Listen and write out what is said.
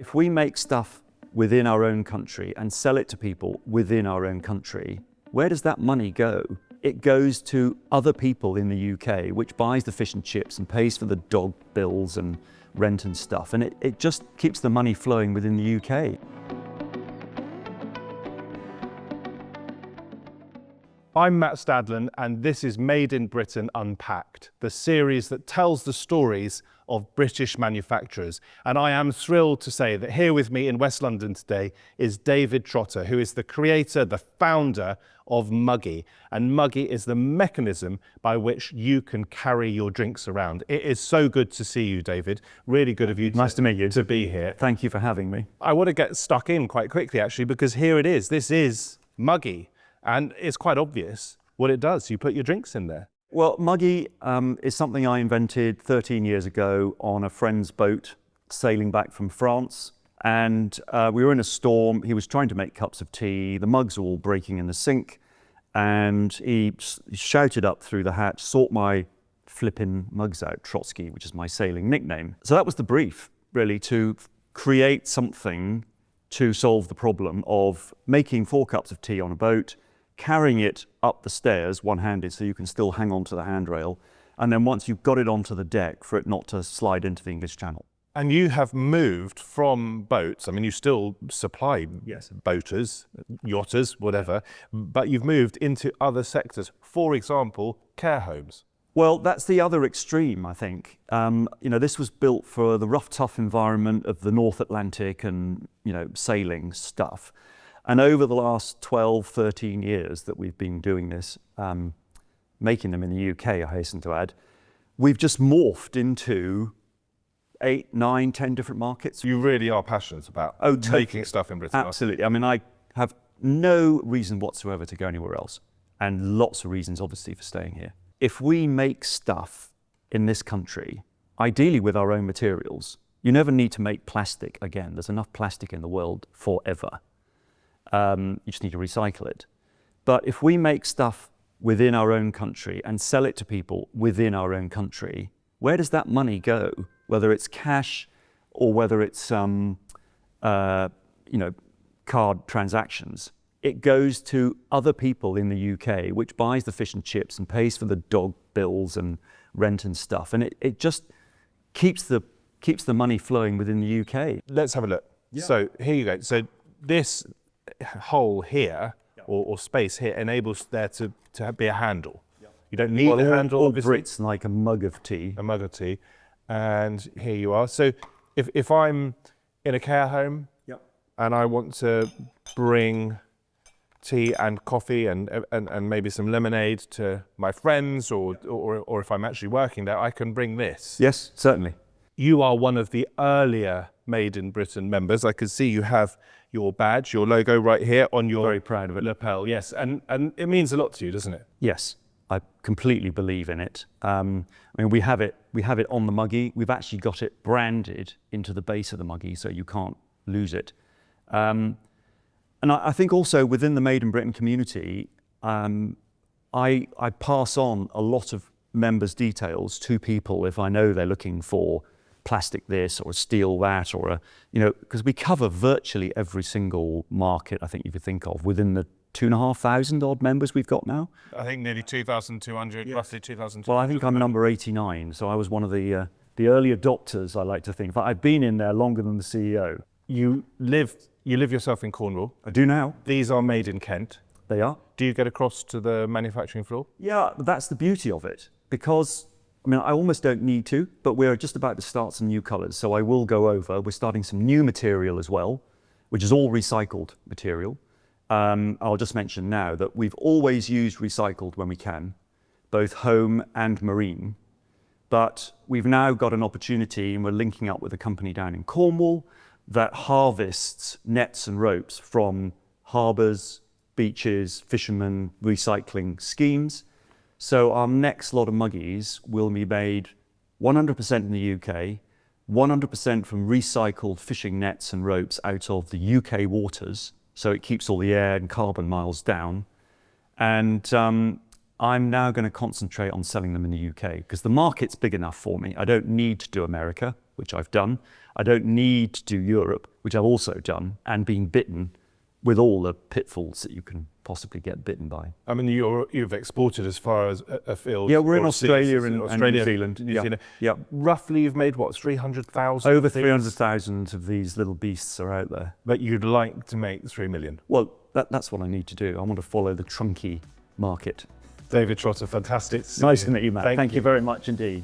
If we make stuff within our own country and sell it to people within our own country, where does that money go? It goes to other people in the UK, which buys the fish and chips and pays for the dog bills and rent and stuff. And it just keeps the money flowing within the UK. I'm Matt Stadlen, and this is Made in Britain Unpacked, the series that tells the stories of British manufacturers. And I am thrilled to say that here with me in West London today is David Trotter, who is the creator, the founder of Muggi. And Muggi is the mechanism by which you can carry your drinks around. It is so good to see you, David. Really good of you. Nice to meet you. To be here. Thank you for having me. I want to get stuck in quite quickly, actually, because here it is. This is Muggi. And it's quite obvious what it does. You put your drinks in there. Well, Muggi is something I invented 13 years ago on a friend's boat sailing back from France. And we were in a storm. He was trying to make cups of tea. The mugs were all breaking in the sink. And he shouted up through the hatch, "Sort my flippin' mugs out, Trotsky," which is my sailing nickname. So that was the brief, really, to create something to solve the problem of making 4 cups of tea on a boat, carrying it up the stairs one-handed so you can still hang on to the handrail, and then once you've got it onto the deck, for it not to slide into the English Channel. And you have moved from boats. I mean, you still supply boaters, yachters, whatever, but you've moved into other sectors. For example, care homes. Well, that's the other extreme, I think. This was built for the rough, tough environment of the North Atlantic and, sailing stuff. And over the last 12, 13 years that we've been doing this, making them in the UK, I hasten to add, we've just morphed into 8, 9, 10 different markets. You really are passionate about making stuff in Britain. Absolutely. I mean, I have no reason whatsoever to go anywhere else, and lots of reasons, obviously, for staying here. If we make stuff in this country, ideally with our own materials, you never need to make plastic again. There's enough plastic in the world forever. You just need to recycle it. But if we make stuff within our own country and sell it to people within our own country, where does that money go? Whether it's cash or whether it's card transactions, it goes to other people in the UK, which buys the fish and chips and pays for the dog bills and rent and stuff. And it just keeps the money flowing within the UK. Let's have a look. Yeah. So here you go. So this hole here, or space here, enables there to be a handle. Yeah. You don't need a handle, all obviously. Brits like a mug of tea. A mug of tea. And here you are. So if I'm in a care home and I want to bring tea and coffee and maybe some lemonade to my friends, or if I'm actually working there, I can bring this. Yes, certainly. You are one of the earlier Made in Britain members. I can see you have your badge, your logo right here on your Very proud of it. lapel. Yes, and it means a lot to you, doesn't it? Yes, I completely believe in it. We have it on the Muggi. We've actually got it branded into the base of the Muggi, so you can't lose it. And I think also within the Made in Britain community, I pass on a lot of members' details to people if I know they're looking for plastic this or steel that, or because we cover virtually every single market I think you could think of within the 2,500 odd members we've got now. I think nearly 2,200, roughly 2,200. Well, I think I'm number 89, so I was one of the early adopters, I like to think. But I've been in there longer than the CEO. You live yourself in Cornwall. I do now. These are made in Kent. They are. Do you get across to the manufacturing floor? Yeah, that's the beauty of it, because I almost don't need to, but we're just about to start some new colours, so I will go over. We're starting some new material as well, which is all recycled material. I'll just mention now that we've always used recycled when we can, both home and marine. But we've now got an opportunity, and we're linking up with a company down in Cornwall that harvests nets and ropes from harbours, beaches, fishermen, recycling schemes. So our next lot of Muggies will be made 100% in the UK, 100% from recycled fishing nets and ropes out of the UK waters, so it keeps all the air and carbon miles down. And I'm now going to concentrate on selling them in the UK because the market's big enough for me. I don't need to do America. which I've done. I don't need to do Europe, which I've also done, and been bitten with all the pitfalls that you can possibly get bitten by. I mean, you've exported as far as afield. Yeah, we're in overseas, Australia and New Zealand. New Zealand. Yeah. Roughly, you've made what, 300,000? Over 300,000 of these little beasts are out there. But you'd like to make 3 million. Well, that's what I need to do. I want to follow the trunky market. David Trotter, fantastic. Nice to meet you, Matt. Thank Thank you very much indeed.